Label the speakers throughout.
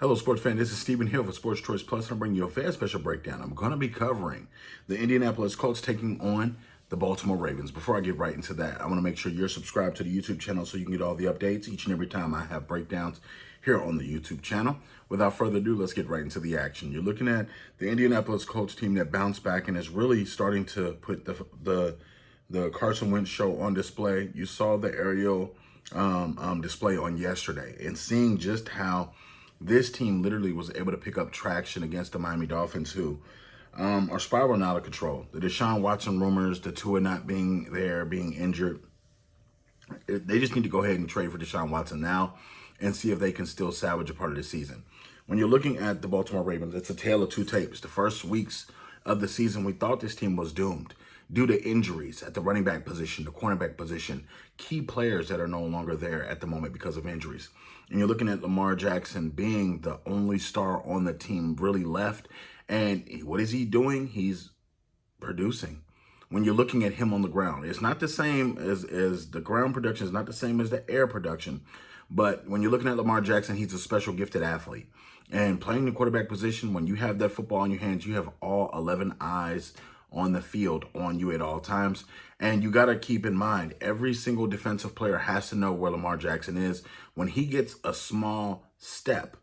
Speaker 1: Hello, sports fan. This is Stephen Hill for Sports Choice Plus, and I'm bringing you a very special breakdown. I'm going to be covering the Indianapolis Colts taking on the Baltimore Ravens. Before I get right into that, I want to make sure you're subscribed to the YouTube channel so you can get all the updates each and every time I have breakdowns here on the YouTube channel. Without further ado, let's get right into the action. You're looking at the Indianapolis Colts team that bounced back and is really starting to put the Carson Wentz show on display. You saw the aerial display on yesterday, and seeing just how this team literally was able to pick up traction against the Miami Dolphins, who are spiraling out of control. The Deshaun Watson rumors, the Tua not being there, being injured. They just need to go ahead and trade for Deshaun Watson now and see if they can still salvage a part of the season. When you're looking at the Baltimore Ravens, it's a tale of two tapes. The first weeks of the season, we thought this team was doomed due to injuries at the running back position, the cornerback position, key players that are no longer there at the moment because of injuries. And you're looking at Lamar Jackson being the only star on the team really left. And what is he doing? He's producing. When you're looking at him on the ground, it's not the same as the ground production is not the same as the air production. But when you're looking at Lamar Jackson, he's a special gifted athlete. And playing the quarterback position, when you have that football in your hands, you have all 11 eyes on the field on you at all times. And you got to keep in mind, every single defensive player has to know where Lamar Jackson is. When he gets a small step,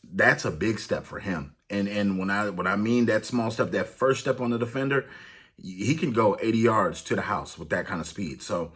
Speaker 1: that's a big step for him. And when I mean that small step, that first step on the defender, he can go 80 yards to the house with that kind of speed. So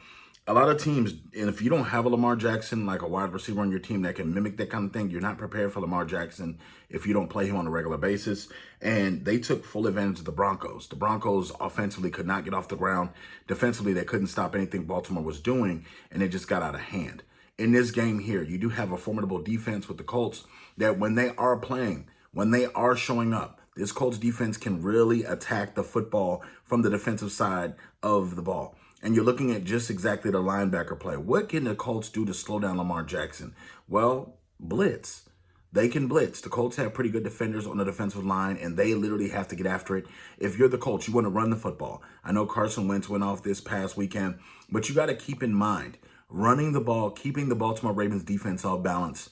Speaker 1: a lot of teams, and if you don't have a Lamar Jackson, like a wide receiver on your team that can mimic that kind of thing, you're not prepared for Lamar Jackson if you don't play him on a regular basis. And they took full advantage of the Broncos. The Broncos offensively could not get off the ground. Defensively, they couldn't stop anything Baltimore was doing, and it just got out of hand. In this game here, you do have a formidable defense with the Colts that when they are playing, when they are showing up, this Colts defense can really attack the football from the defensive side of the ball. And you're looking at just exactly the linebacker play. What can the Colts do to slow down Lamar Jackson? Well, blitz. They can blitz. The Colts have pretty good defenders on the defensive line, and they literally have to get after it. If you're the Colts, you want to run the football. I know Carson Wentz went off this past weekend, but you got to keep in mind, running the ball, keeping the Baltimore Ravens defense off balance.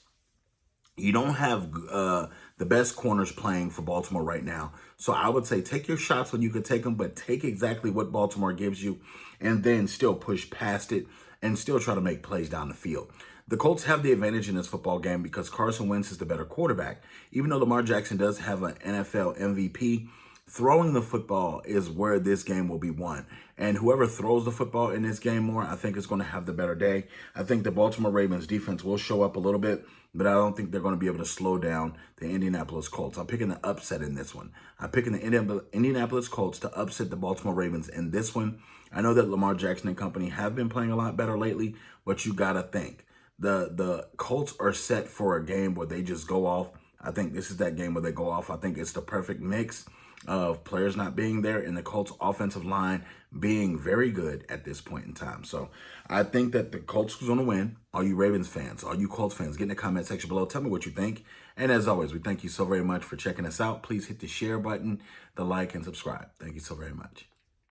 Speaker 1: You don't have the best corners playing for Baltimore right now. So I would say take your shots when you can take them, but take exactly what Baltimore gives you and then still push past it and still try to make plays down the field. The Colts have the advantage in this football game because Carson Wentz is the better quarterback. Even though Lamar Jackson does have an NFL MVP, throwing the football is where this game will be won. And whoever throws the football in this game more, I think is going to have the better day. I think the Baltimore Ravens defense will show up a little bit, but I don't think they're going to be able to slow down the Indianapolis Colts. I'm picking the upset in this one. I'm picking the Indianapolis Colts to upset the Baltimore Ravens in this one. I know that Lamar Jackson and company have been playing a lot better lately, but you got to think. The Colts are set for a game where they just go off. I think this is that game where they go off. I think it's the perfect mix of players not being there and the Colts offensive line being very good at this point in time. So I think that the Colts are going to win. All you Ravens fans, all you Colts fans, get in the comment section below. Tell me what you think. And as always, we thank you so very much for checking us out. Please hit the share button, the like, and subscribe. Thank you so very much.